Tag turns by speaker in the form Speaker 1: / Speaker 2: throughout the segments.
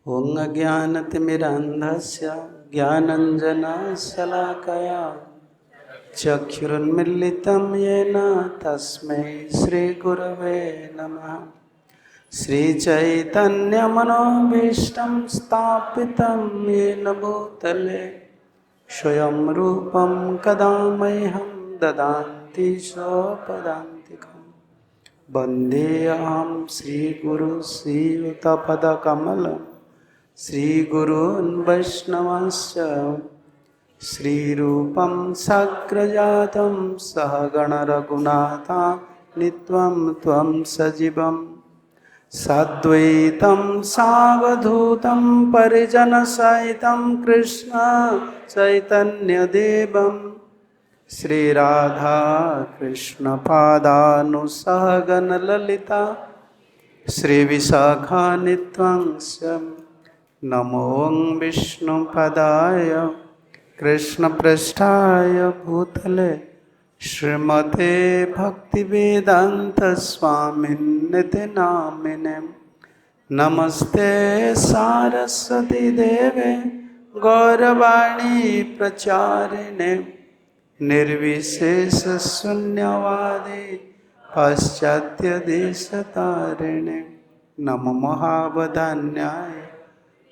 Speaker 1: ॐ अज्ञानतिमिरान्धस्य ज्ञानाञ्जनशलाकया चक्षुरुन्मीलितं येन तस्मै श्रीगुरवे नमः। श्रीचैतन्यमनोभीष्टं स्थापितं येन भूतले स्वयं रूपं कदा मह्यं ददाति स्वपदान्तिकम्। वन्देऽहं श्रीगुरु श्रीयुतपदकमलं श्रीगुरून् वैष्णवंश्च श्रीरूपं साग्रजातं सहगण रघुनाथान्वितं त्वं सजीवं साद्वैतं सावधूतं परिजनसहितं कृष्ण चैतन्यदेवं श्रीराधा कृष्णपादानुसहगण ललिता श्रीविशाखान्वितं नमो विष्णुपदाय कृष्णपृष्ठाय भूतले श्रीमते भक्तिवेदांत स्वामिन्निति नामिने। नमस्ते सारस्वती देवे गौरवाणी प्रचारिणे निर्विशेष शून्यवादी पाश्चात्य देशतारिणे। नमो महावदान्याय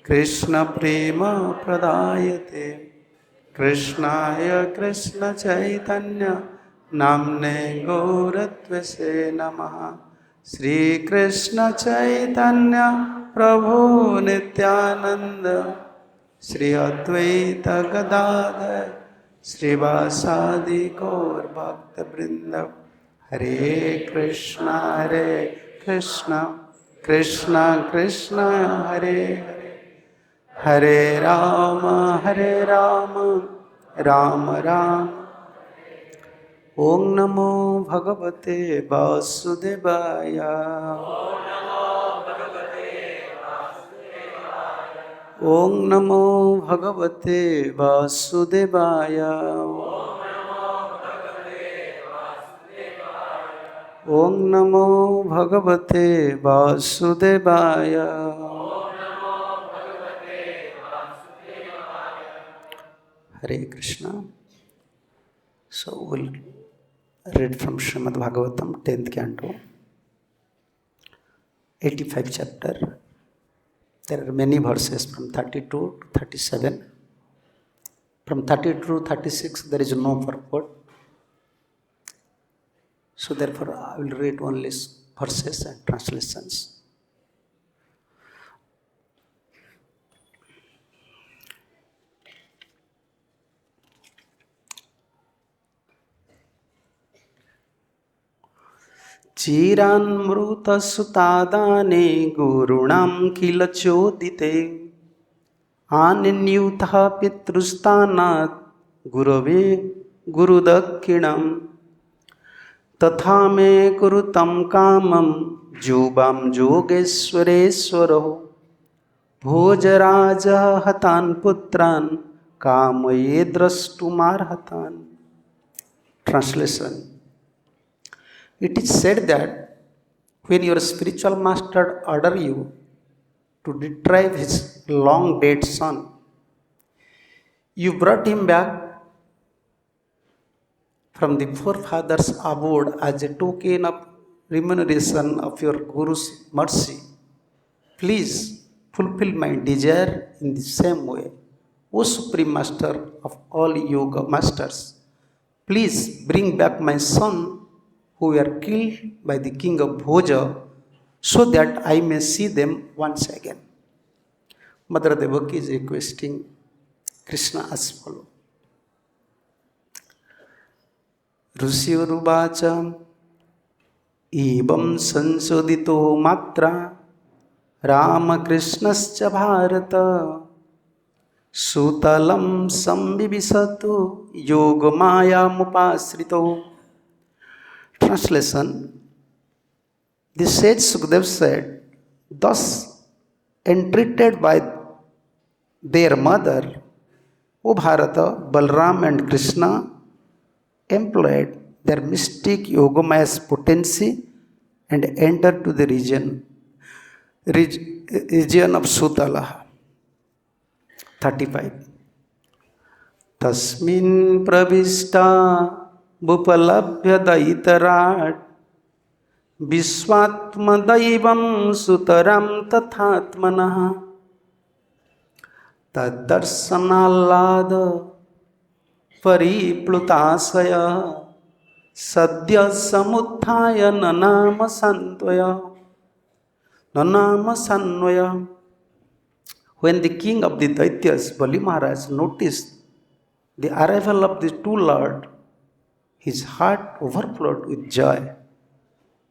Speaker 1: कृष्ण प्रेम प्रदायते कृष्णाय कृष्ण चैतन्य नाम्ने गौरत्वसे नमः। श्री कृष्ण चैतन्य प्रभु नित्यानंद श्री अद्वैत गदाधर श्रीवासादि गौर भक्त वृंद। हरे कृष्ण कृष्ण कृष्ण हरे हरे हरे राम राम राम। ओम नमो भगवते वासुदेवाय। ओम नमो भगवते वासुदेवाय। ओम नमो भगवते वासुदेवाय। Hare Krishna. So we'll read from Srimad Bhagavatam, 10th canto, 85th chapter. There are many verses from 32 to 37. From 32 to 36 there is no purport. So therefore I will read only verses and translations. cirān mṛta-sutādāne guruṇām kila coditau āninyathuḥ pitṛ-sthānād gurave guru-dakṣiṇām tathā me kurutaṁ kāmaṁ yuvāṁ yogeśvareśvarau bhoja-rāja-hatān putrān kāmaye draṣṭum āhṛtān. Translation. It is said that when your spiritual master order you to retrieve his long dead son, you brought him back from the forefathers' abode as a token of remuneration of your guru's mercy. Please fulfill my desire in the same way, O Supreme Master of all yoga masters. Please bring back my son who were killed by the King of Bhoja, so that I may see them once again. Mother Devaki is requesting Krishna as follows. ऋषिरुवाच एवं संशोधितो मात्रा रामकृष्णश्च Bharat सुतलं संविविशतु योगमायामुपाश्रितो. Translation. The sage Sukadeva said, thus entreated by their mother, O Bharata, Balarāma and Kṛṣṇa employed their mystic yoga-māyā's potency and entered to the region of Sutala. 35. Tasmin pravishta bupalabhya daitaraat Vishwatma daivam sutaram tathatmanah Taddarsanallada pariplutasaya Sadya samuthaya nanama sanvaya. When the king of the Daityas, Bali Maharaj, noticed the arrival of the two lords, his heart overflowed with joy,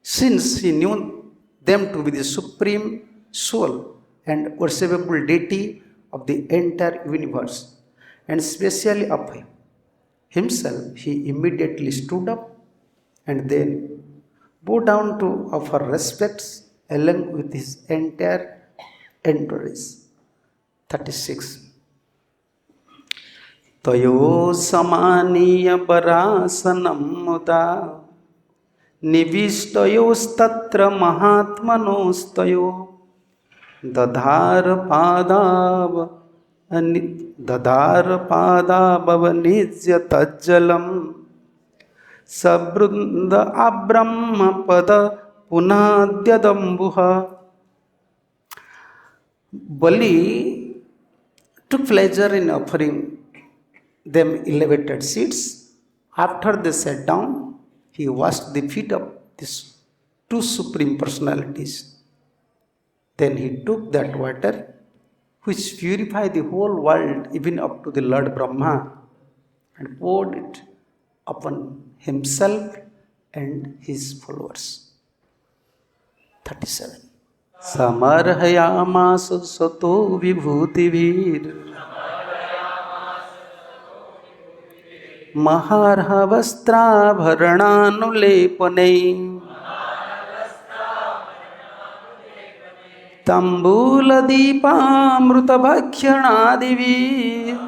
Speaker 1: since he knew them to be the supreme soul and worshipable deity of the entire universe, and especially of himself. He immediately stood up and then bowed down to offer respects along with his entire entourage. 36. Tayo samaniya parasanam muda nivistayostatra mahatmanostayo dadhar padabhavanijya tajjalam sabrunda abrahma pada punadyadambuha. Bali took pleasure in offering them elevated seats. After they sat down, he washed the feet of these two supreme personalities. Then he took that water, which purified the whole world, even up to the Lord Brahma, and poured it upon himself and his followers. 37. Samarhayamasa sato vibhutivir maharhavastra-bharananulepanai tambula-deepamrita-bhakshanadivi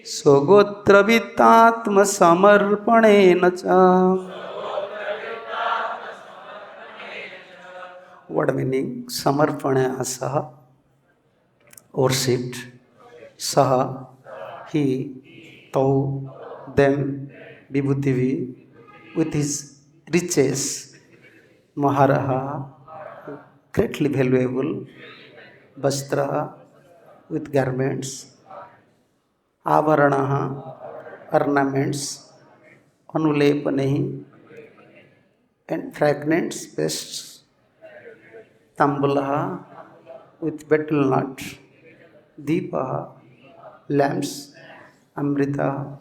Speaker 1: Sogotra-vittatma-samarpanena ca. What meaning? Samarpana saha, worshipped, saha, he, tau, them, vibhutivi, with his riches, maharaha, greatly valuable, vastra, with garments, ābharanaha, ornaments, anulepanehi, and fragrance, pests, tambulaha, with betel nut, deepaha, lamps, amrita,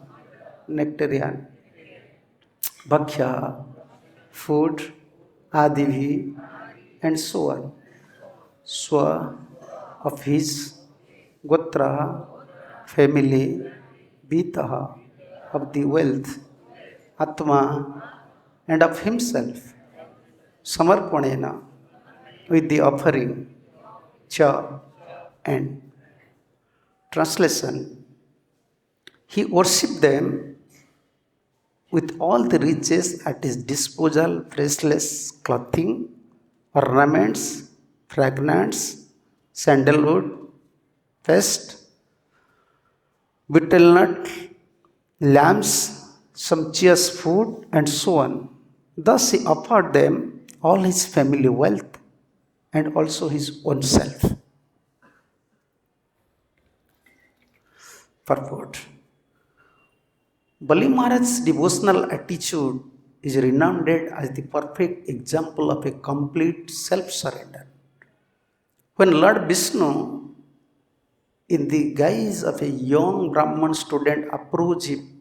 Speaker 1: nectarian, bhaksha, food, adivi, and so on. Swa, of his, gotra, family, vitaha, of the wealth, atma, and of himself, samarpanena, with the offering, cha, and translation. He worshipped them with all the riches at his disposal, priceless clothing, ornaments, fragrance, sandalwood, paste, betel nut, lamps, sumptuous food, and so on. Thus he offered them all his family wealth and also his own self. Purport. Bali Maharaj's devotional attitude is renowned as the perfect example of a complete self-surrender. When Lord Vishnu, in the guise of a young Brahman student, approached him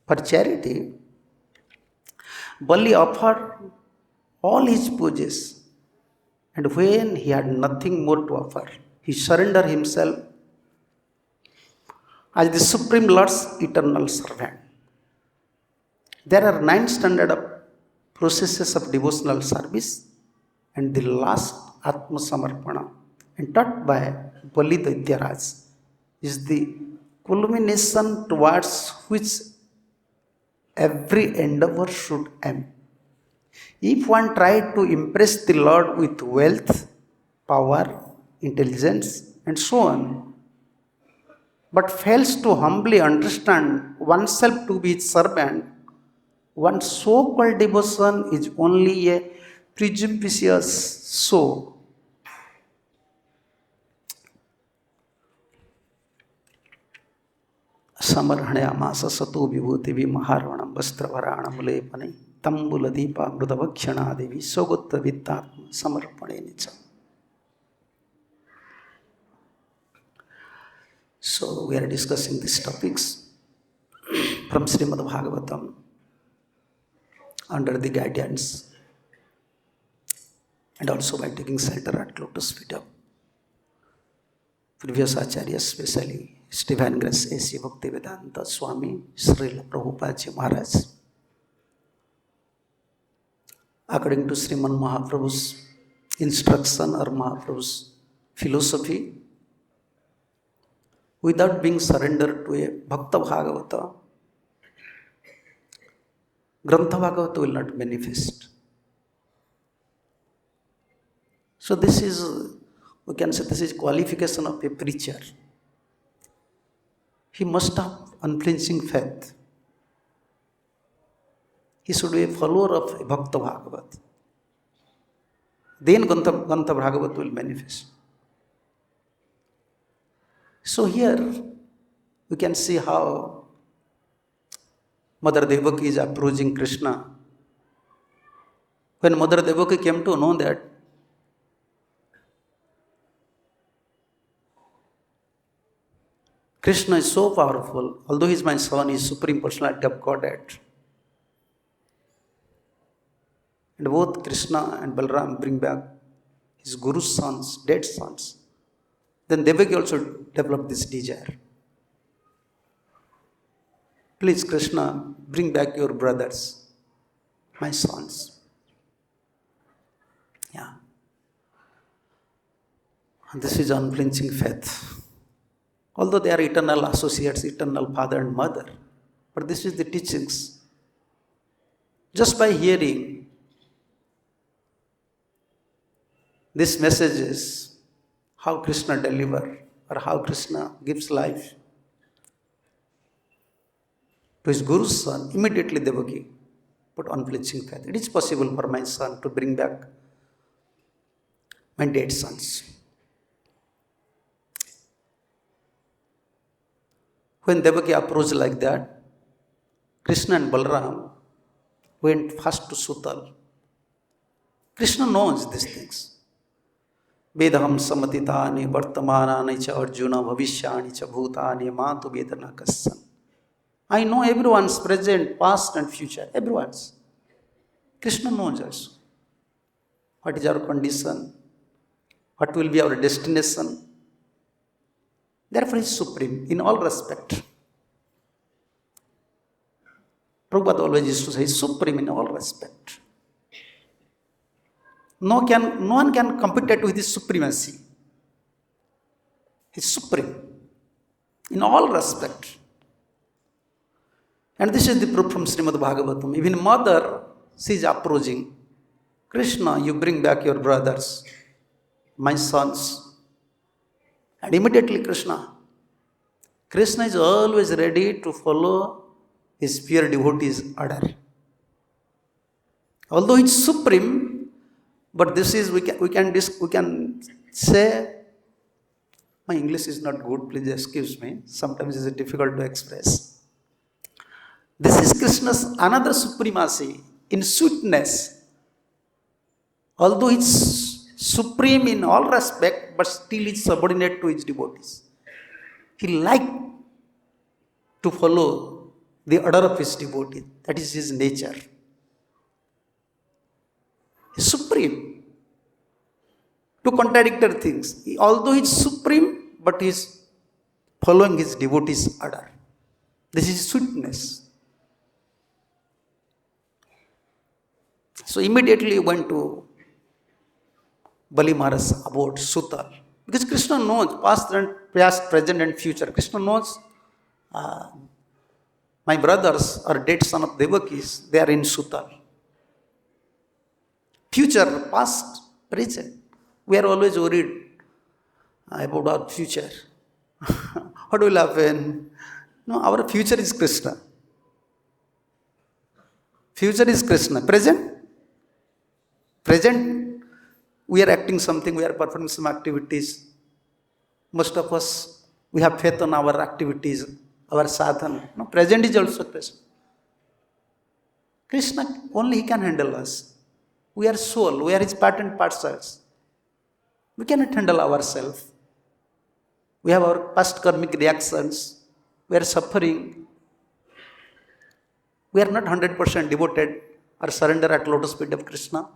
Speaker 1: for charity, Bali offered all his pujas. And when he had nothing more to offer, he surrendered himself as the Supreme Lord's eternal servant. There are 9 standard processes of devotional service, and the last, Atma Samarpana, and taught by Bali Daityaraj, is the culmination towards which every endeavor should aim. If one tried to impress the Lord with wealth, power, intelligence, and so on, but fails to humbly understand oneself to be his servant, one's so-called devotion is only a presumptuous show. समर्हणयामास सतो विभूति विमहारणं वस्त्रवराणं लेपने तंबुलदीपामृतभक्षणादि स्वगोत्तवित्तात्म समर्पणे च. So we are discussing these topics from Srimad Bhagavatam under the guidance and also by taking shelter at lotus feet of previous acharyas, especially Divine Grace A.C. Bhaktivedanta Swami, Srila Prabhupada Maharaj. According to Sriman Mahaprabhu's instruction or Mahaprabhu's philosophy, without being surrendered to a Bhakta Bhagavata, Grantha Bhagavata will not manifest. So this is, we can say this is qualification of a preacher. He must have unflinching faith. He should be a follower of a Bhakta Bhagavat. Then Grantha Bhagavat will manifest. So here we can see how Mother Devaki is approaching Krishna. When Mother Devaki came to know that Krishna is so powerful, although he is my son, he is Supreme Personality of Godhead. And both Krishna and Balarāma bring back his guru's sons, dead sons. Then Devaki also developed this desire. Please, Krishna, bring back your brothers, my sons. Yeah. And this is unflinching faith. Although they are eternal associates, eternal father and mother, but this is the teachings. Just by hearing these messages, how Krishna delivers or how Krishna gives life to his guru's son, immediately Devaki put unflinching faith. It is possible for my son to bring back my dead sons. When Devaki approached like that, Krishna and Balarāma went first to Sutal. Krishna knows these things. Vedaham samatitani vartamanani cha arjuna bhavishyani cha bhutani mātu vedana kassan. I know everyone's present, past and future, everyone's. Krishna knows also. What is our condition? What will be our destination? Therefore, he is supreme in all respect. Prabhupada always used to say, he is supreme in all respect. No one can compete with his supremacy. He is supreme in all respect. And this is the proof from Srimad Bhagavatam. Even mother, she is approaching. Krishna, you bring back your brothers, my sons. And immediately Krishna is always ready to follow his pure devotees' order. Although he is supreme, but this is, we can say, my English is not good, please excuse me. Sometimes it is difficult to express. This is Krishna's another supremacy in sweetness. Although he is supreme in all respect, but still is subordinate to his devotees. He likes to follow the order of his devotee. That is his nature. He is supreme. To contradictory things. Although he is supreme, but he is following his devotee's order. This is sweetness. So immediately he went to Bali Maharaja's abode, Sutal. Because Krishna knows past, present and future. Krishna knows my brothers are dead son of Devakis, they are in Sutal. Future, past, present. We are always worried. about our future. What will happen? No, our future is Krishna. Future is Krishna. Present, we are acting something, we are performing some activities. Most of us, we have faith on our activities, our sadhana. No, present is also Krishna. Krishna, only He can handle us. We are soul, we are His part and parcels. We cannot handle ourselves. We have our past karmic reactions. We are suffering. We are not 100% devoted or surrender at lotus feet of Krishna.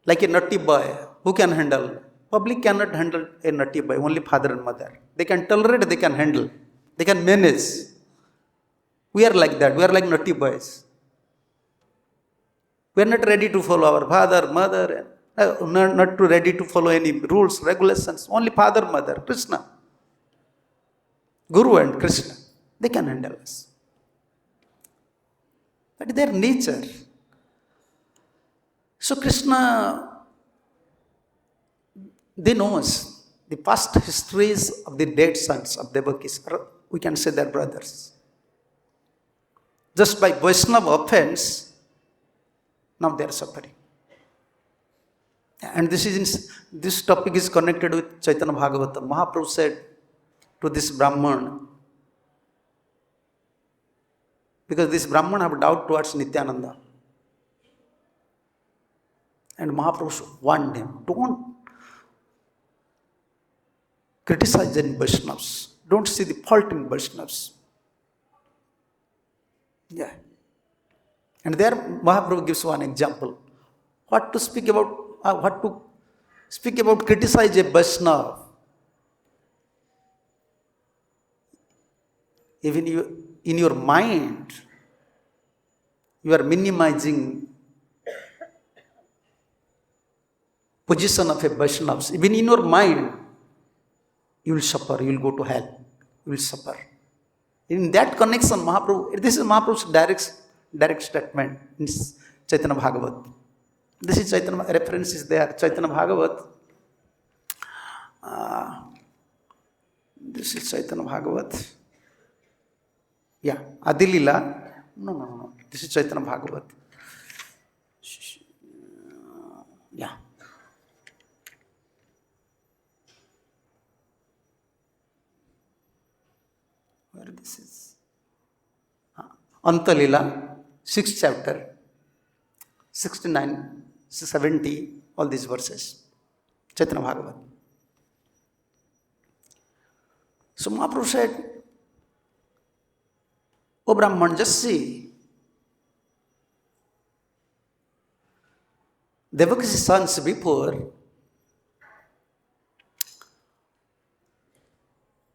Speaker 1: Like a naughty boy, who can handle? Public cannot handle a naughty boy, only father and mother. They can tolerate, they can handle, they can manage. We are like that, we are like naughty boys. We are not ready to follow our father, mother, not too ready to follow any rules, regulations. Only father, mother, Krishna, Guru and Krishna, they can handle us. That is their nature. So Krishna, they know us. The past histories of the dead sons of Devakis, we can say their brothers. Just by Vaishnava offense, now they are suffering. And this topic is connected with Chaitanya Bhagavatam. Mahaprabhu said to this Brahman, because this Brahman have doubt towards Nityananda. And Mahaprabhu warned him, don't criticize any Vaishnavas. Don't see the fault in Vaishnavas. Yeah. And there Mahaprabhu gives one example. What to speak about criticize a Vaishnava. Even in your mind, you are minimizing position of a Vaishnava. Even in your mind, you will suffer, you will go to hell, you will suffer. In that connection, Mahaprabhu, this is Mahaprabhu's direct statement in Chaitanya Bhagavat. This is Chaitanya, reference is there, Chaitanya Bhagavat. This is Chaitanya Bhagavat. Yeah, Adilila. No. This is Chaitanya Bhagavat. Yeah. Where this is? Antalila, 6th chapter, 69, 70, all these verses. Chaitanya Bhagavat. So Mahaprabhu said, O Brahman, just see, Devaki's sons before,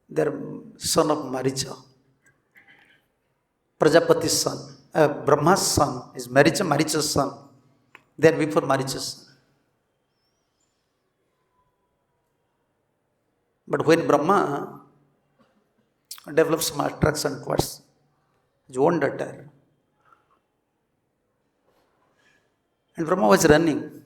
Speaker 1: their son of Maricha, Prajapati's son, Brahma's son is Maricha's son. They are before Maricha's son. But when Brahma develops some attraction towards his own daughter, and Brahma was running.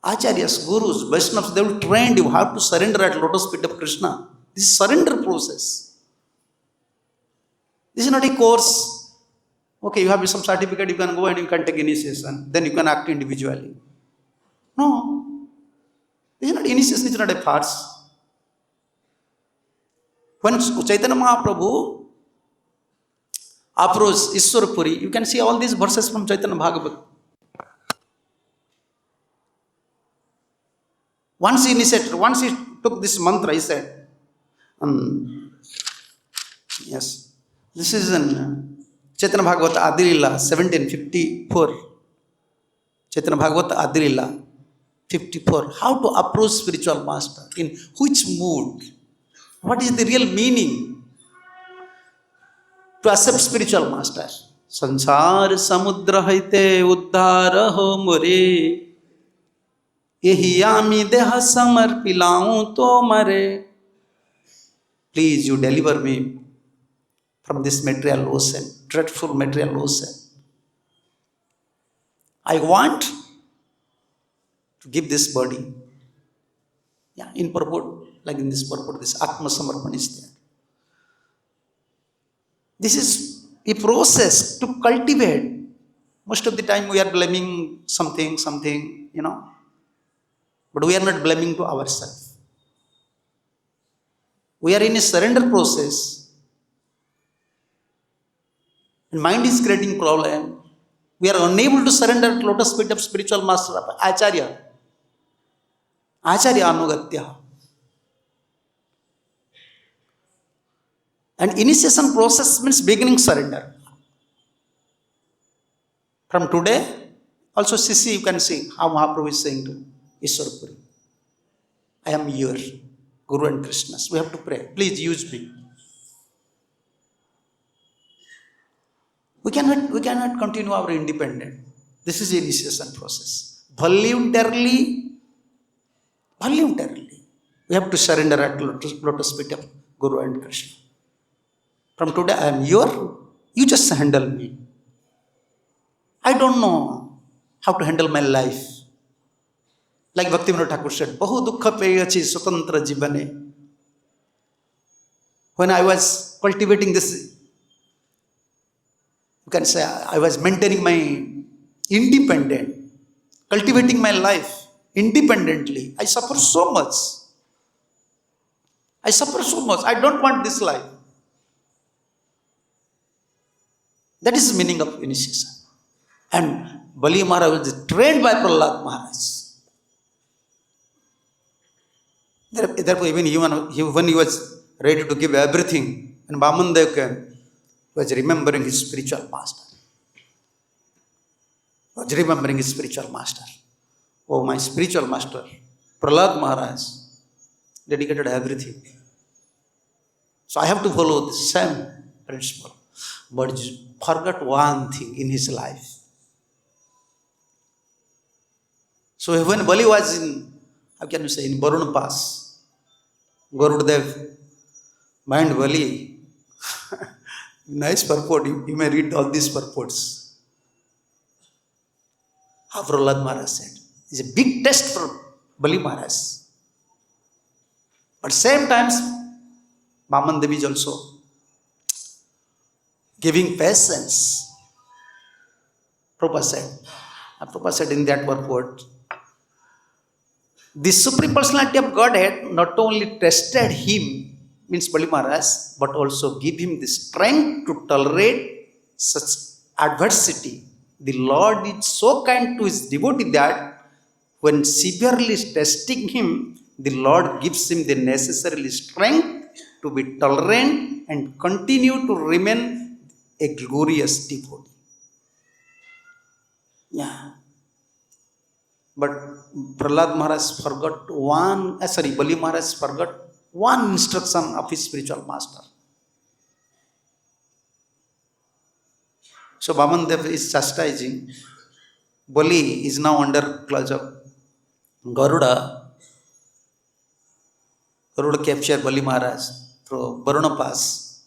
Speaker 1: Acharyas, Gurus, Vaishnavas, they will train you how to surrender at lotus feet of Krishna. This is surrender process. This is not a course. Okay, you have some certificate, you can go and you can take initiation. Then you can act individually. No. This is not initiation, it's not a farce. When Chaitanya Mahaprabhu approached Ishwarpuri, you can see all these verses from Chaitanya Bhagavat. Once he took this mantra, he said, yes, this is in Chaitanya Bhagavat Adilila 1754. Chaitanya Bhagavat Adilila 54. How to approach spiritual master? In which mood? What is the real meaning to accept spiritual master? Sansar samudra haite uddhara ho more. Yehi ami deha samar pilaun to mare. Please, you deliver me from this material ocean, dreadful material ocean. I want to give this body. Yeah, in purport, like in this purport, this Atma Samarpan is there. This is a process to cultivate. Most of the time we are blaming something, but we are not blaming to ourselves. We are in a surrender process. And mind is creating problem. We are unable to surrender at lotus feet of spiritual master, Acharya. Acharya Anugatya. And initiation process means beginning surrender. From today, also Sisi, you can see how Mahaprabhu is saying to Ishwarpuri. I am your Guru and Krishna's. We have to pray. Please use me. We cannot continue our independence. This is the initiation process. Voluntarily, we have to surrender at lotus feet of Guru and Krishna. From today, I am your, you just handle me. I don't know how to handle my life. Like Bhaktivinoda Thakur said, Bahu dukha peyachi swatantra jivane. When I was cultivating this, you can say, I was maintaining my independence, cultivating my life independently. I suffer so much. I don't want this life. That is the meaning of initiation. And Bali Maharaja was trained by Prahlad Maharaj. Therefore, even when he was ready to give everything, and Vamandev came, he was remembering his spiritual master. Oh, my spiritual master, Prahlad Maharaj, dedicated everything. So I have to follow the same principle. But he forgot one thing in his life. So when Bali was in, how can you say, in Varuna Pass, Garudadev, mind Bali, nice purport, you may read all these purports. How Prahlad Maharaj said, it's a big test for Bali Maharaj. But same times, Vaman Devi is also giving patience. Prabhupada said in that purport, the Supreme Personality of Godhead not only tested him, means Bali Maharaj, but also give him the strength to tolerate such adversity. The Lord is so kind to his devotee that when severely testing him, the Lord gives him the necessary strength to be tolerant and continue to remain a glorious devotee. Yeah. But Prahlad Maharaj forgot Bali Maharaj forgot one instruction of his spiritual master. So Vamandev is chastising. Bali is now under clutch of Garuda. Garuda captured Bali Maharaj through Varuna Pass.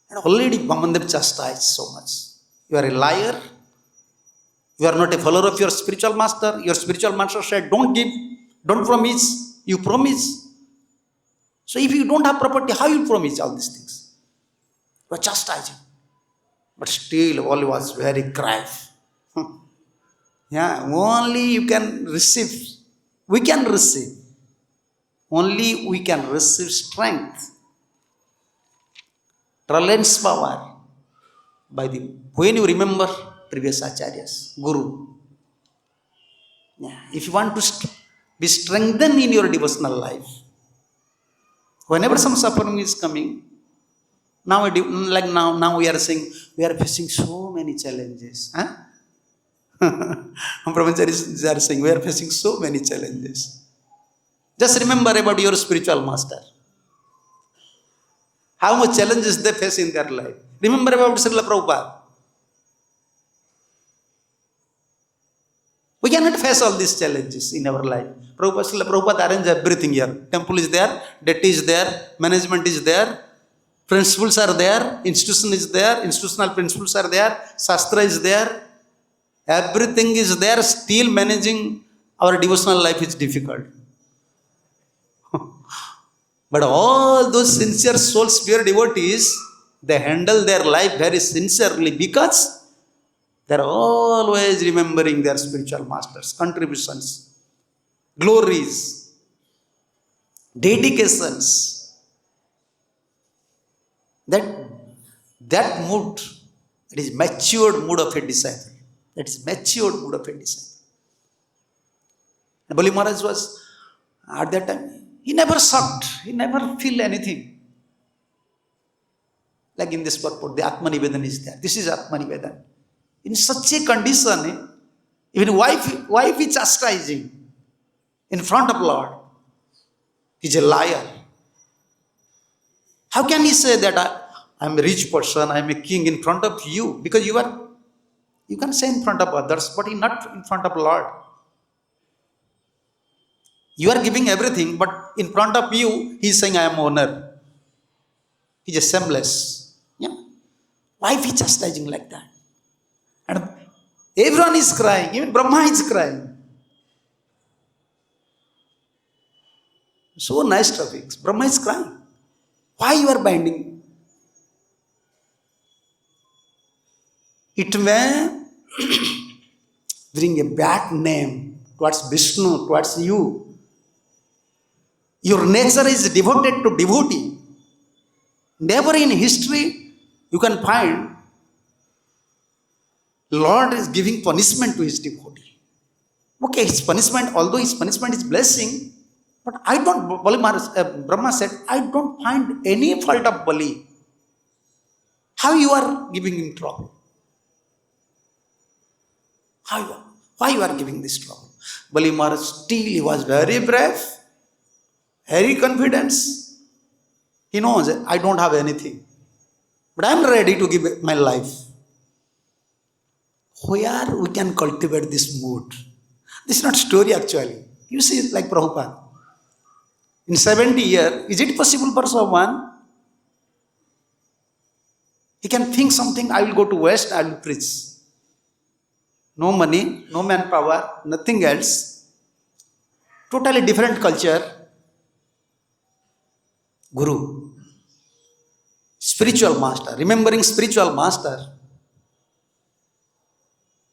Speaker 1: And already Vamandev chastised so much. You are a liar. You are not a follower of your spiritual master. Your spiritual master said, don't give, don't promise. You promise. So if you don't have property, how you promise all these things? You are chastising. But still, all was very grave. Yeah, only you can receive. We can receive. Only we can receive strength, talents, power when you remember previous acharyas, guru. Yeah. If you want to be strengthened in your devotional life, whenever some suffering is coming, now we are saying we are facing so many challenges. Huh? Brahmacharis are saying we are facing so many challenges. Just remember about your spiritual master. How much challenges they face in their life. Remember about Srila Prabhupada. We cannot face all these challenges in our life. Srila Prabhupada arrange everything here. Temple is there, debt is there, management is there, principles are there, institution is there, institutional principles are there, Shastra is there. Everything is there, still managing our devotional life is difficult. But all those sincere souls, pure devotees, they handle their life very sincerely because they are always remembering their spiritual masters, contributions, glories, dedications. That mood, it is matured mood of a disciple. That is matured mood of a disciple. And Bali Maharaj was at that time. He never sucked. He never feel anything. Like in this purport, the Atmanivedan is there. This is Atmanivedan. In such a condition, even wife is chastising in front of Lord. He's a liar. How can he say that I'm a rich person, I'm a king in front of you? Because you can say in front of others, but not in front of Lord. You are giving everything, but in front of you, he is saying, I am owner. He is shameless. Yeah. Wife is chastising like that. And everyone is crying, even Brahma is crying. So nice topics. Brahma is crying. Why you are binding? It may bring a bad name towards Vishnu, towards you. Your nature is devoted to devotee. Never in history you can find Lord is giving punishment to his devotee. Okay, his punishment, although his punishment is blessing, but Bali Maharaja, Brahma said, I don't find any fault of Bali. How you are giving him trouble? Why you are giving this trouble? Bali Maharaj still he was very brave, very confident. He knows I don't have anything, but I am ready to give my life. Where we can cultivate this mood? This is not story actually. You see, like Prabhupada. In 70 years, is it possible for someone? He can think something, I will go to West, I will preach. No money, no manpower, nothing else. Totally different culture. Guru. Spiritual master. Remembering spiritual master.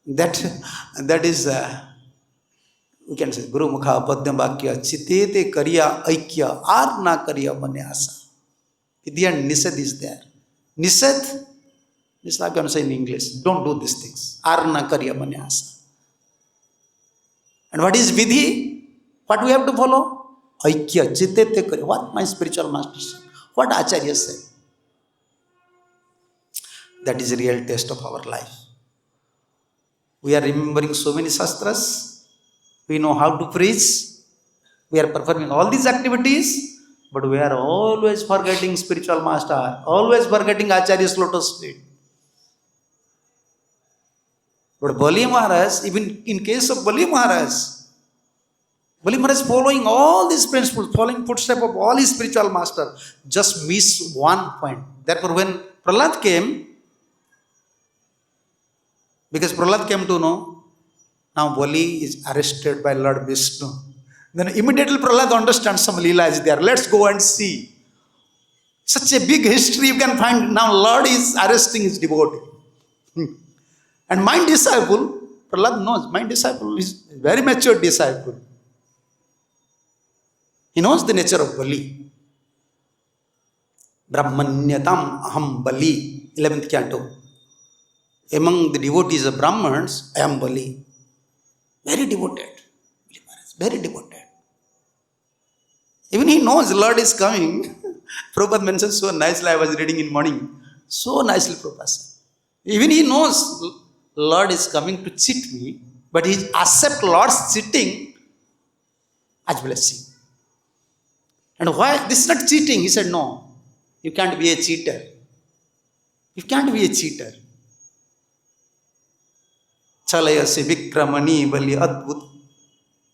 Speaker 1: That is, we can say, Guru Mukha Padyam Vakya Chitete Kariya Aikya Āhṛtān Kariya Manyasa. At the end, Nisad is there. Nisad, this I can say in English, don't do these things. Āhṛtān Kariya Manyasa. And what is Vidhi? What we have to follow? Aikya Chitete Kariya. What my spiritual master said. What Acharya said. That is the real test of our life. We are remembering so many shastras. We know how to preach. We are performing all these activities. But we are always forgetting spiritual master. Always forgetting Acharya's lotus feet. But Bali Maharaj, even in case of Bali Maharaj following all these principles, following footsteps of all his spiritual master, just miss one point. Therefore, when Prahlad came, because Prahlad came to know Now Bali is arrested by Lord Vishnu. Then immediately Prahlad understands some Leela is there. Let's go and see. Such a big history you can find. Now Lord is arresting his devotee. And my disciple, Prahlad knows, my disciple is a very mature disciple. He knows the nature of Bali. Brahmanyatam aham Bali. 11th canto. Among the devotees of Brahmans, I am Bali. Very devoted. Very devoted. Even he knows Lord is coming. Prabhupada mentions so nicely, I was reading in morning. So nicely Prabhupada said. Even he knows Lord is coming to cheat me, but he accepts Lord's cheating as blessing. And why? This is not cheating. He said, no, you can't be a cheater. You can't be a cheater. Chalayasi vikramani bali adbhut.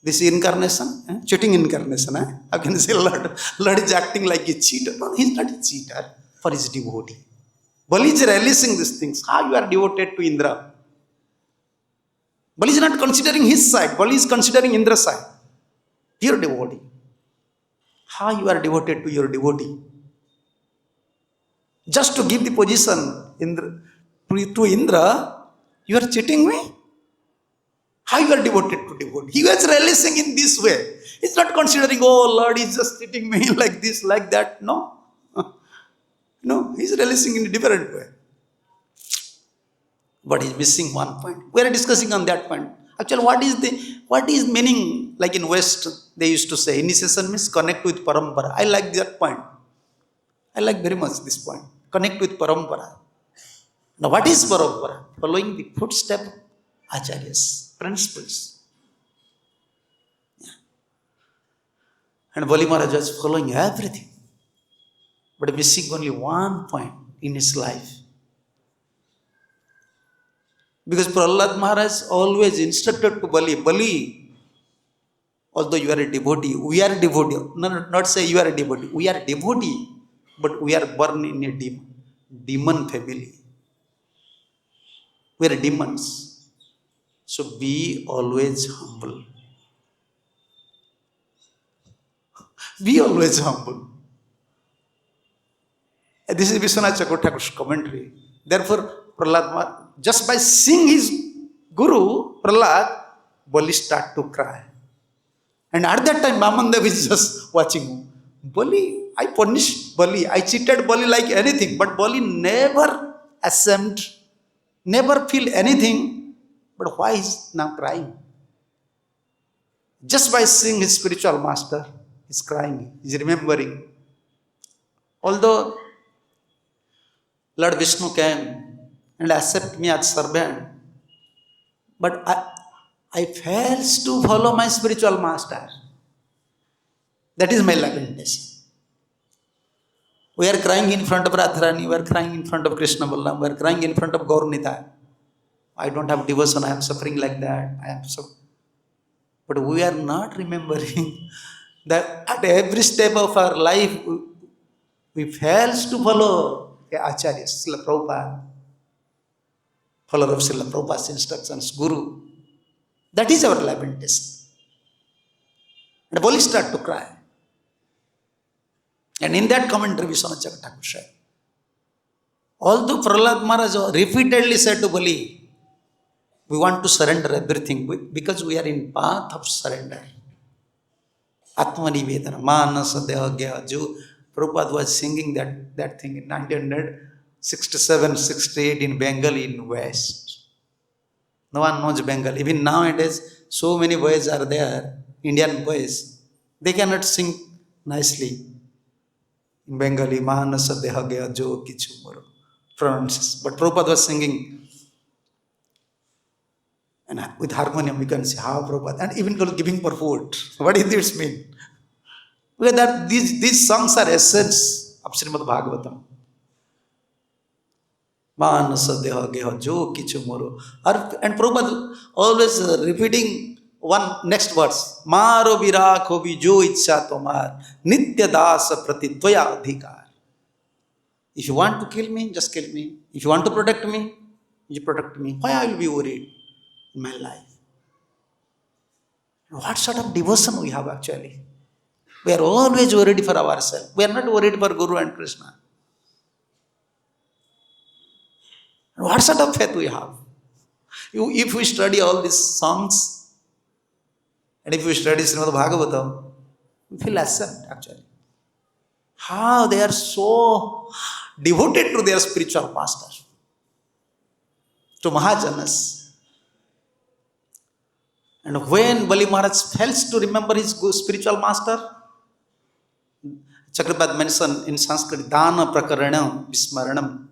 Speaker 1: This incarnation, cheating incarnation. How can you say Lord is acting like a cheater? No, he is not a cheater for his devotee. Bali is releasing these things. How you are devoted to Indra? Bali is not considering his side. Bali is considering Indra's side. Dear devotee. How you are devoted to your devotee? Just to give the position to Indra, you are cheating me? How you are devoted to devotee? He was releasing in this way. He's not considering, oh Lord, he's just treating me like this, like that. No. No, he's releasing in a different way. But he's missing one point. We are discussing on that point. Actually, what is meaning? Like in West, they used to say, initiation means connect with parampara. I like that point. I like very much this point. Connect with parampara. Now, what is parampara? Following the footstep acharyas, principles. Yeah. And Bali Maharaja is following everything, but missing only one point in his life. Because Prahlad Maharaj always instructed to Bali, although you are a devotee, we are a devotee. No, not say you are a devotee. We are a devotee, but we are born in a demon family. We are demons. So be always humble. Be always humble. This is Vishwanath Chakravarti's commentary. Therefore, Prahlad, just by seeing his guru, Prahlad, Bali start to cry. And at that time, Vamandev is just watching. Bali, I punished Bali. I cheated Bali like anything. But Bali never ashamed, never feel anything. But why is now crying? Just by seeing his spiritual master, he's crying. He's remembering. Although Lord Vishnu came and accepted me as servant, but I failed to follow my spiritual master. That is my lamentation. We are crying in front of Radharani, we are crying in front of Krishna Balarāma, we are crying in front of Gaur-Nitai. I don't have devotion, I am suffering like that. But we are not remembering that at every step of our life, we fail to follow the Acharya, Srila Prabhupada, follower of Srila Prabhupada's instructions, Guru. That is our lamentation. And Bali start to cry. And in that commentary, Vishwanath Chakravarti said, although Prahlad Maharaj repeatedly said to Bali, we want to surrender everything because we are in path of surrender. Atmanivedana, Manasa Deha Gya. Prabhupada was singing that thing in 1967-68 in Bengali in West. No one knows Bengali. Even nowadays, so many boys are there, Indian boys. They cannot sing nicely in Bengali. Manasa Deha Gya Jo Kichu Moro. Pronounces. But Prabhupada was singing. And with harmonium, we can see how Prabhupada, and even giving for food. What does this mean? Because that these songs are essence of Srimad Bhagavatam. Manasa Deha Geha Jo Kichu Moro. And Prabhupada always repeating one next verse. Maro Vira Kobi Jo Ichcha Tomar Nitya Dasa Prati Tvaya Adhikar. If you want to kill me, just kill me. If you want to protect me, you protect me. Why I will be worried in my life? What sort of devotion we have actually? We are always worried for ourselves. We are not worried for Guru and Krishna. What sort of faith we have? If we study all these songs, and if we study Srimad Bhagavatam, we feel accept actually. How they are so devoted to their spiritual master, to Mahajanas. And when Bali Maharaj fails to remember his spiritual master, Chakrabarti mentioned in Sanskrit, Dana Prakaranam Vismaranam.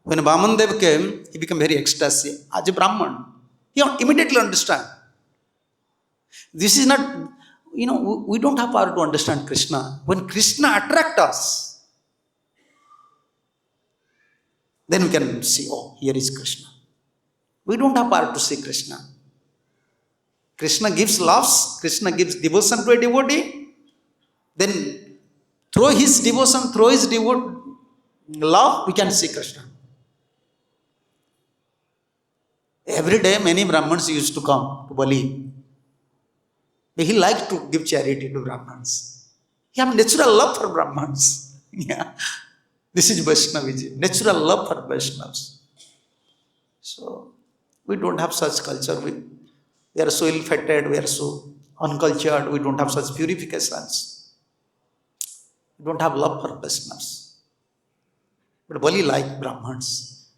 Speaker 1: When Vamandev came, he became very ecstatic. As a Brahman, he immediately understand. This is not, we don't have power to understand Krishna. When Krishna attracts us, then we can see, oh, here is Krishna. We don't have power to see Krishna. Krishna gives loves, Krishna gives devotion to a devotee. Then through his devotion, through his love, we can see Krishna. Every day many Brahmins used to come to Bali. He liked to give charity to Brahmins. He has natural love for Brahmins. Yeah. This is Vaishnaviji, natural love for Vaishnavas. So, we don't have such culture. We are so ill-fated, we are so uncultured, we don't have such purifications. We don't have love for Vaishnavas. But Bali like Brahmins.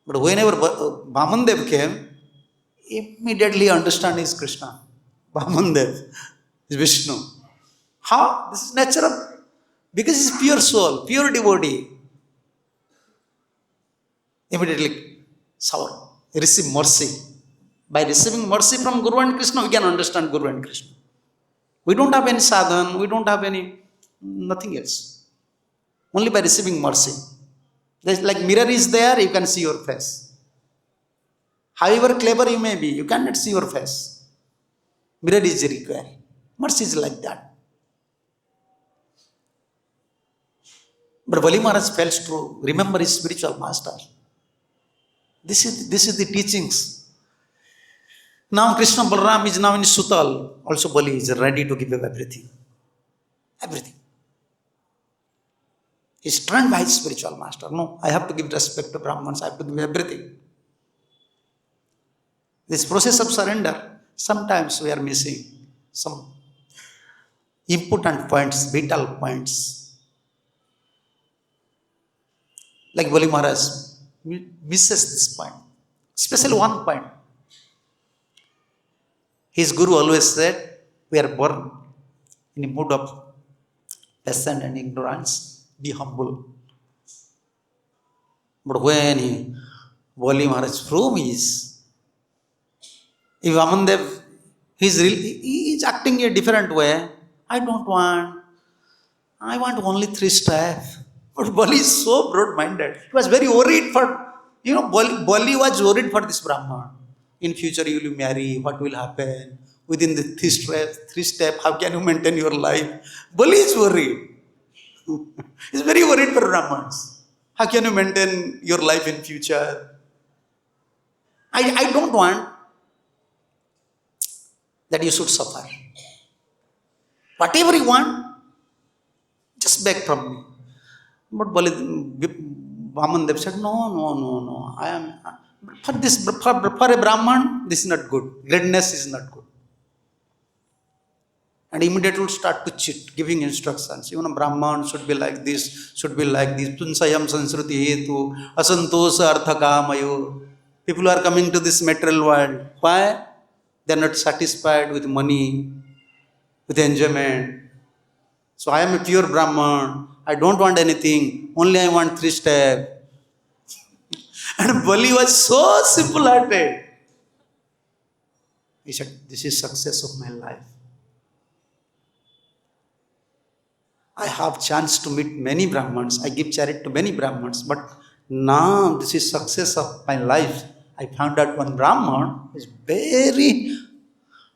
Speaker 1: But whenever Vamandev came, immediately understand is Krishna. Vamandev is Vishnu. How? This is natural. Because he's pure soul, pure devotee. Immediately, receive mercy. By receiving mercy from Guru and Krishna, we can understand Guru and Krishna. We don't have any sadhan, we don't have nothing else. Only by receiving mercy. There's like mirror is there, you can see your face. However clever you may be, you cannot see your face. Mirror is required. Mercy is like that. But Bali Maharaj fails to remember his spiritual master. This is the teachings. Now Krishna Balarāma is now in Sutal. Also Bali is ready to give up everything. Everything. He's trained by his spiritual master. No, I have to give respect to Brahmins. I have to give everything. This process of surrender, sometimes we are missing some important points, vital points. Like Bali Maharaj misses this point, especially one point. His Guru always said, we are born in a mood of passion and ignorance. Be humble. But when Bali Maharaj proved is, if Vamandev, he is acting a different way. I want only 3 steps. But Bali is so broad-minded. He was very worried for, Bali was worried for this Brahman. In future you will marry, what will happen? Within the 3 steps, how can you maintain your life? Bali is worried. He's very worried for Brahmans. How can you maintain your life in future? I don't want that you should suffer. Whatever you want, just beg from me. But Vamandev said, no. I am for a Brahman, this is not good. Greatness is not good. And immediately will start to cheat, giving instructions. Brahman should be like this, Punsayam sansruti hetu, asantosa artha kāmayo. People are coming to this material world. Why? They are not satisfied with money, with enjoyment. So I am a pure Brahman. I don't want anything. Only I want 3 steps. And Bali was so simple-hearted. He said, this is success of my life. I have chance to meet many Brahmins. I give charity to many Brahmins. But now this is success of my life. I found out one Brahman is very,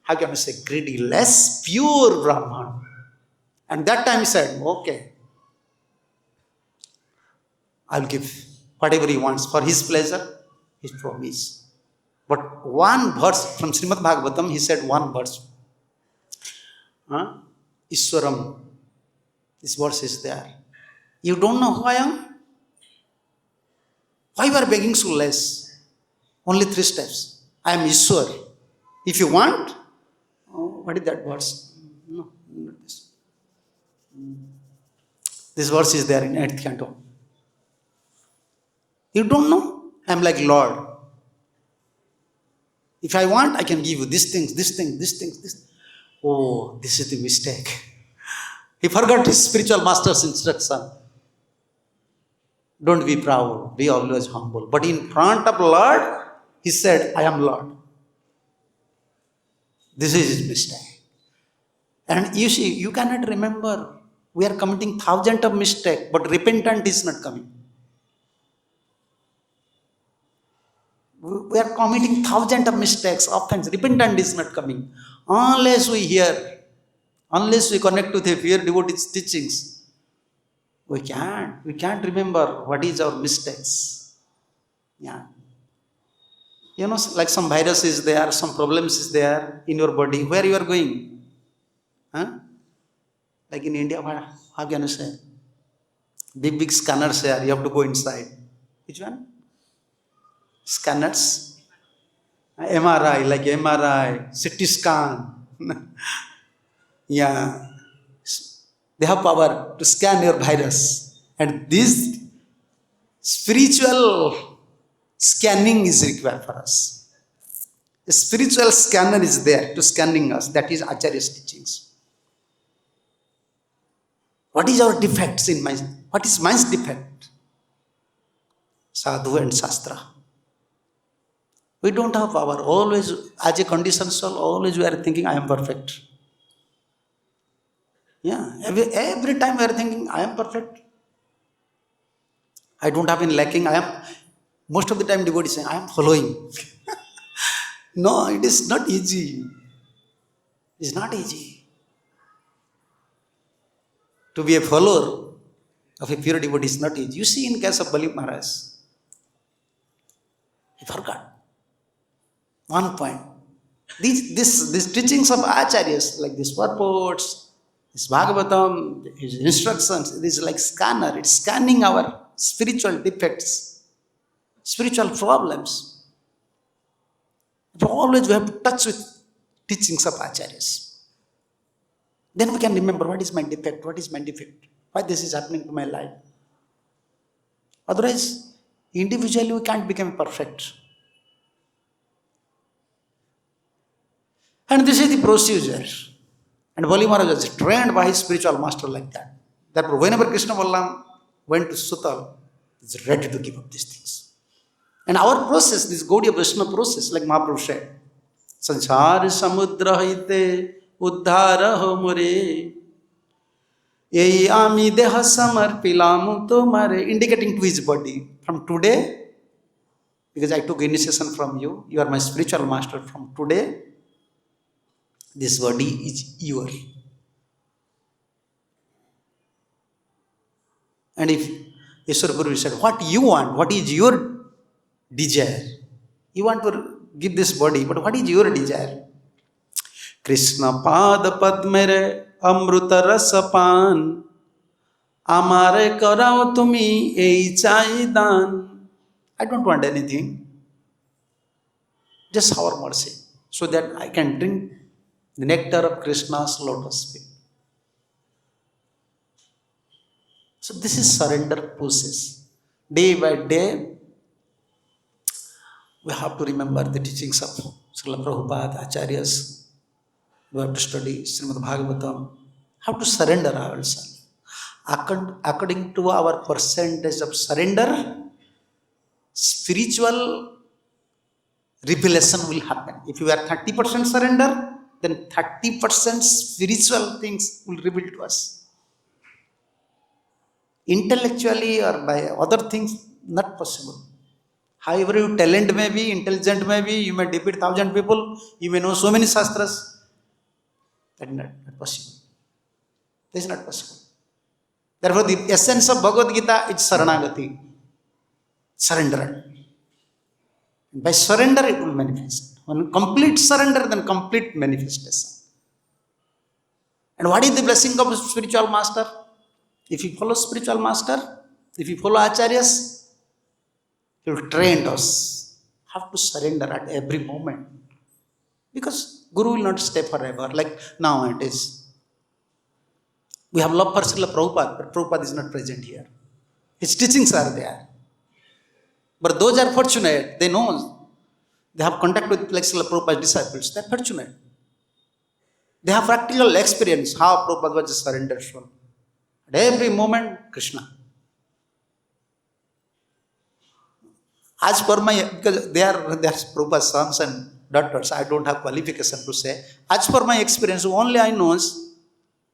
Speaker 1: how can I say, greedy, less pure Brahman. And that time he said, okay, I'll give whatever he wants for his pleasure, his promise. But one verse from Srimad Bhagavatam, he said one verse. Ishwaram. This verse is there. You don't know who I am? Why you are begging so less? Only 3 steps. I am Ishwar. If you want, what is that verse? No, not this. This verse is there in 8th canto. You don't know? I am like Lord. If I want, I can give you these things, this thing, this thing, this. Oh, this is the mistake. He forgot his spiritual master's instruction. Don't be proud, be always humble. But in front of Lord, he said, I am Lord. This is his mistake. And you see, you cannot remember. We are committing thousands of mistakes, but repentant is not coming. We are committing thousands of mistakes, offense. Repentant is not coming. Unless we hear, unless we connect with the pure devotee's teachings, we can't remember what is our mistakes. Yeah. You know, like some virus is there, some problems is there in your body. Where you are going? Huh? Like in India, how can you say? Big scanners there, you have to go inside. Which one? Scanners? MRI, like MRI, CT scan. Yeah. They have power to scan your virus. And this spiritual scanning is required for us. A spiritual scanner is there to scanning us. That is Acharya's teachings. What is our defects in mind? What is mind's defect? Sadhu and Shastra. We don't have power. Always, as a conditioned soul, always we are thinking, I am perfect. Yeah, every time we are thinking, I am perfect. I don't have been lacking. Most of the time devotee is saying, I am following. No, it is not easy. It is not easy. To be a follower of a pure devotee is not easy. You see in case of Bali Maharaj, he forgot one point. These teachings of acharyas, like these purports, this Bhagavatam, his instructions, it is like scanner. It's scanning our spiritual defects, spiritual problems. Always we have to touch with teachings of acharyas. Then we can remember what is my defect, why this is happening to my life. Otherwise, individually we can't become perfect. And this is the procedure. And Bali Maharaja was trained by his spiritual master like that. Therefore, whenever Krishna Balarāma went to Sutal, he is ready to give up these things. And our process, this Gaudiya Vaishnava process, like Mahaprabhu said, Sansāra samudra haite uddhara ho more, Ei ami deha samarpilamu tomare, indicating to his body. From today, because I took initiation from you, you are my spiritual master. From today, this body is yours. And if Ishwar Guru said, what you want, what is your desire? You want to give this body, but what is your desire? Krishna pada padmere amruta rasapan, amare karao tumi ei chai dan. I don't want anything. Just our mercy, so that I can drink the nectar of Krishna's lotus feet. So this is surrender process. Day by day, we have to remember the teachings of Srila Prabhupada, Acharyas. We have to study Srimad Bhagavatam. How to surrender ourselves. According to our percentage of surrender, spiritual revelation will happen. If you are 30% surrender, then 30% spiritual things will reveal to us. Intellectually or by other things, not possible. However, your talent may be, intelligent may be, you may defeat 1,000 people, you may know so many shastras. That is not possible. This is not possible. Therefore, the essence of Bhagavad Gita is Saranagati, surrender. By surrender, it will manifest. When complete surrender, then complete manifestation. And what is the blessing of a spiritual master? If you follow spiritual master, if you follow acharyas, he will train us how to surrender at every moment. Because Guru will not stay forever. Like now it is. We have love for Srila Prabhupada, but Prabhupada is not present here. His teachings are there. But those are fortunate. They know. They have contact with like Srila Prabhupada's disciples. They are fortunate. They have practical experience how Prabhupada was just surrendered from. At every moment, Krishna. As per my, because they are Prabhupada's sons and daughters, I don't have qualification to say. As per my experience, only I know.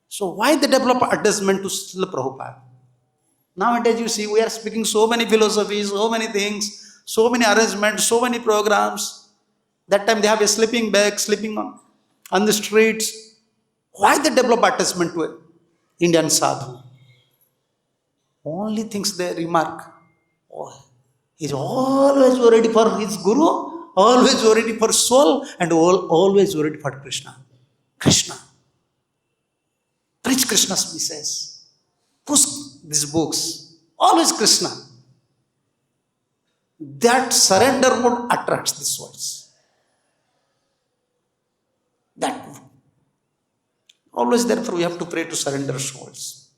Speaker 1: So why they develop attachment to Srila Prabhupada? Nowadays you see, we are speaking so many philosophies, so many things, so many arrangements, so many programs. That time they have a sleeping bag, sleeping on the streets. Why they develop attachment to an Indian sadhu? Only things they remark. Oh, he's always worried for his guru, always worried for soul, and always worried for Krishna. Krishna. Preach Krishna's message. Push these books. Always Krishna. That surrender mode attracts these words. That always, therefore, we have to pray to surrender souls.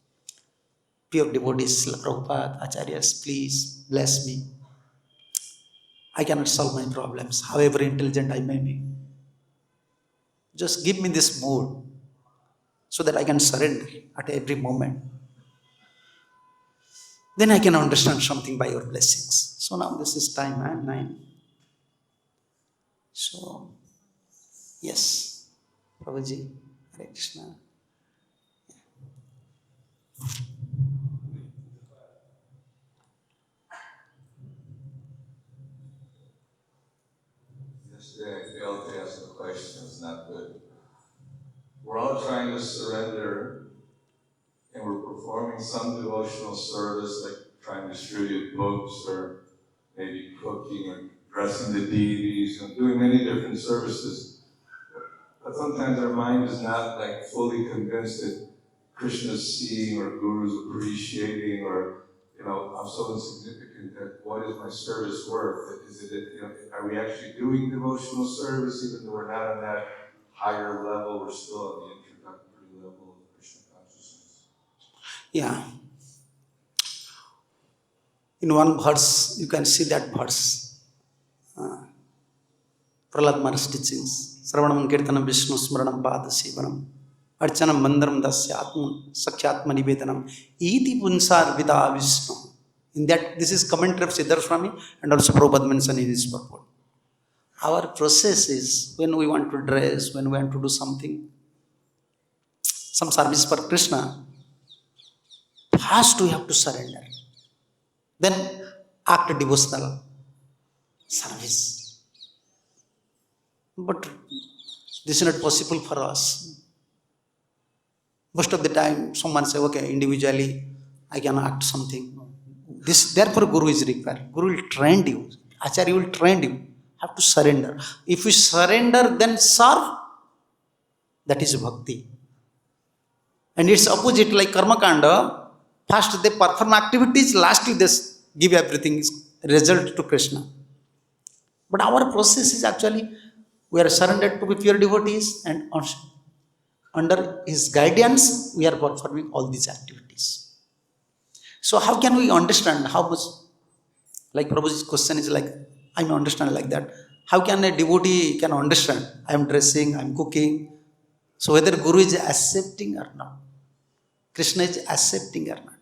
Speaker 1: Pure devotees, Srila Prabhupada, Acharyas, please bless me. I cannot solve my problems, however intelligent I may be. Just give me this mood so that I can surrender at every moment. Then I can understand something by your blessings. So now this is time 9. So, yes, Prabhuji, Hare Krishna.
Speaker 2: Yesterday I failed to ask the question, it's not good. We're all trying to surrender, and we're performing some devotional service, like trying to distribute books, or maybe cooking, or dressing the deities, and doing many different services. But sometimes our mind is not like fully convinced that Krishna's seeing or Guru's appreciating, or I'm so insignificant that what is my service worth? Is it are we actually doing devotional service even though we're not on that higher level? We're still on the introductory level of Krishna consciousness.
Speaker 1: Yeah. In one verse, you can see that verse. Prahlad Maharaj's teachings. Sravanam Kirtanam Vishnu Smaranam Pada Sivanam Archanam Mandaram Dasya Sakhyatma Nivedanam Iti Punsar Vida Vishnu. In that, this is commentary of Siddhar Swami and also Prabhupada mentioned in his purport. Our process is when we want to dress, when we want to do something, some service for Krishna, first we have to surrender. Then act devotional service. But this is not possible for us. Most of the time, someone say, okay, individually, I can act something. Therefore, Guru is required. Guru will train you. Acharya will train you. Have to surrender. If you surrender, then serve. That is bhakti. And it's opposite, like karma kanda. First they perform activities, lastly they give everything result to Krishna. But our process is actually, we are surrendered to be pure devotees, and under his guidance, we are performing all these activities. So how can we understand how much, like Prabhuji's question is like, I may understand like that. How can a devotee can understand? I am dressing, I am cooking. So whether Guru is accepting or not, Krishna is accepting or not.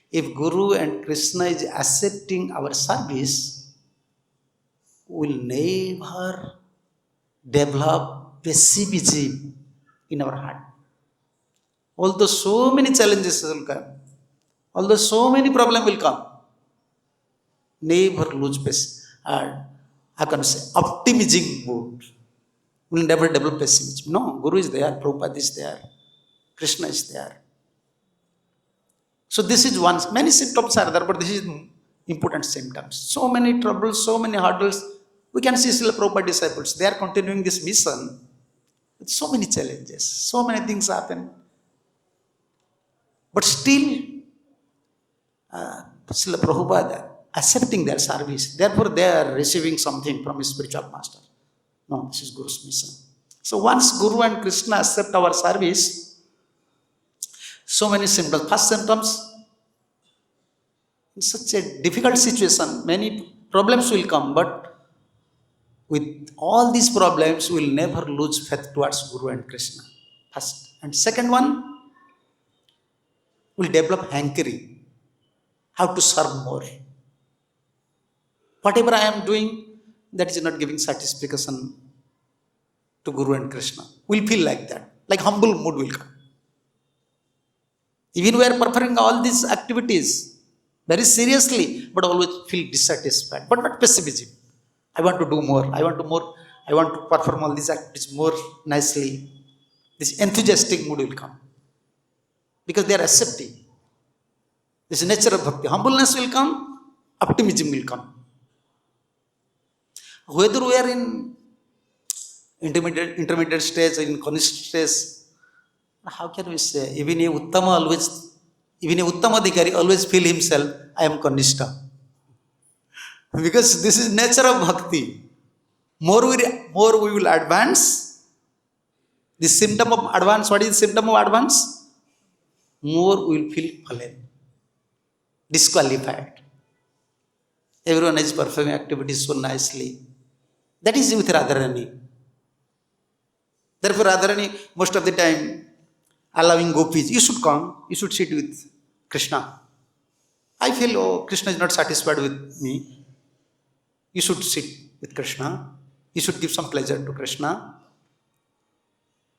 Speaker 1: If Guru and Krishna is accepting our service, we will never develop pessimism in our heart. Although so many challenges will come, although so many problems will come, never lose I can say optimism mood. We will never develop pessimism. No, Guru is there, Prabhupada is there, Krishna is there. So this is one. Many symptoms are there, but this is important symptoms. So many troubles, so many hurdles, We can see Srila Prabhupada disciples, they are continuing this mission with so many challenges, so many things happen. But still, Srila Prabhupada accepting their service. Therefore, they are receiving something from his spiritual master. No, this is Guru's mission. So once Guru and Krishna accept our service, so many symptoms. First symptoms, in such a difficult situation, many problems will come, but with all these problems, we will never lose faith towards Guru and Krishna. First. And second one, we will develop hankering, how to serve more. Whatever I am doing, that is not giving satisfaction to Guru and Krishna. We will feel like that, like humble mood will come. Even we are performing all these activities very seriously, but always feel dissatisfied, but not pessimism. I want to do more, I want to perform all these activities more nicely. This enthusiastic mood will come. Because they are accepting. This nature of bhakti. Humbleness will come, optimism will come. Whether we are in intermediate stage or in Kanishta stage, how can we say? Even a Uttamadhikari always feel himself, I am Kanishta. Because this is nature of bhakti. More we will advance. The symptom of advance, what is the symptom of advance? More we will feel fallen, disqualified. Everyone is performing activities so nicely. That is with Radharani. Therefore, Radharani, most of the time, allowing gopis, you should come, you should sit with Krishna. I feel, oh, Krishna is not satisfied with me. You should sit with Krishna. You should give some pleasure to Krishna.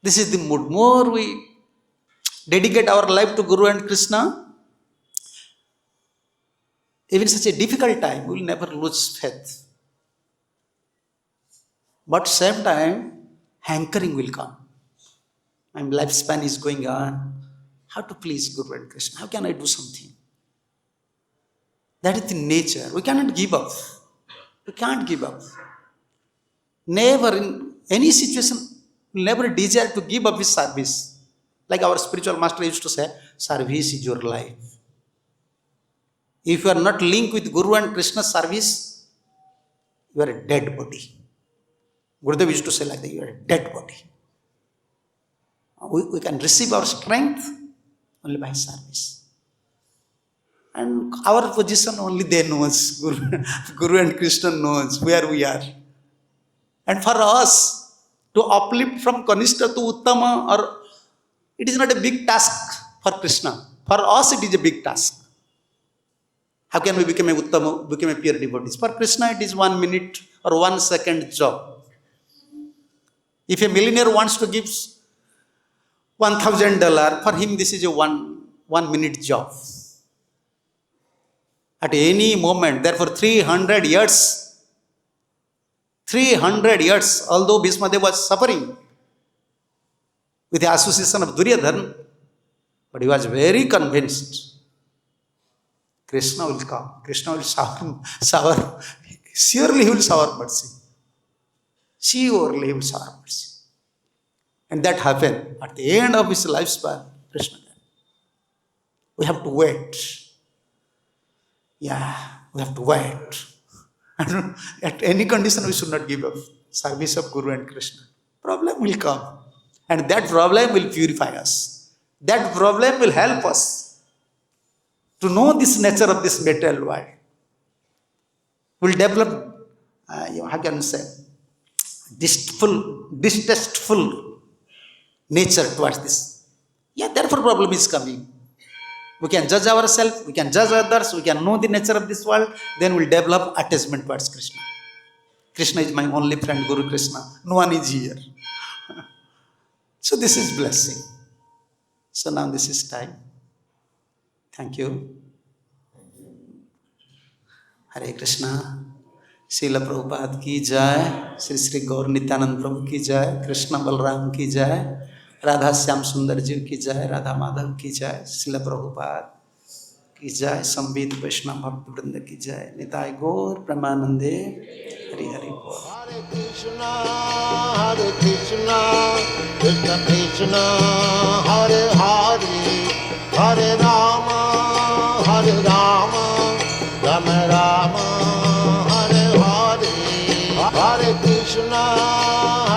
Speaker 1: This is the mood. More we dedicate our life to Guru and Krishna, even such a difficult time, we will never lose faith. But same time, hankering will come. My lifespan is going on. How to please Guru and Krishna? How can I do something? That is the nature. We cannot give up. We can't give up. Never in any situation, we never desire to give up his service. Like our spiritual master used to say, service is your life. If you are not linked with Guru and Krishna's service, you are a dead body. Gurudev used to say like that, you are a dead body. We can receive our strength only by service. And our position only they knows. Guru and Krishna knows where we are. And for us to uplift from Kanishta to Uttama, or it is not a big task for Krishna. For us it is a big task. How can we become a Uttama, become a pure devotee? For Krishna it is 1 minute or 1 second job. If a millionaire wants to give $1,000, for him this is a one minute job. At any moment, therefore 300 years, although Bhismadeva was suffering with the association of Duryodhana, but he was very convinced Krishna will come, Krishna will shower, surely he will shower mercy. Surely he will shower mercy. And that happened at the end of his lifespan, Krishna. We have to wait. Yeah, we have to wait. And at any condition, we should not give up service of Guru and Krishna. Problem will come. And that problem will purify us. That problem will help us to know this nature of this material world. We'll develop, how can I say, distasteful nature towards this. Yeah, therefore problem is coming. We can judge ourselves, we can judge others, we can know the nature of this world, then we'll develop attachment towards Krishna. Krishna is my only friend, Guru Krishna. No one is here. So this is blessing. So now this is time. Thank you. Hare Krishna. Srila Prabhupada ki jai. Sri Sri Gaur Nityanand Prabhu ki jai. Krishna Balarāma ki jai. Radha Shyam Sundar ji ki jai. Radha Madhav ki jai. Srila Prabhupada की जय, संवेद वैष्णव भक्त वृंद की जय, निताय गौर प्रेमानंदे, हरि हरि बोल।
Speaker 3: Hare Krishna, Krishna Krishna, Hare Hare, Hare Rama, Rama Rama, Hare Hare, Hare Krishna.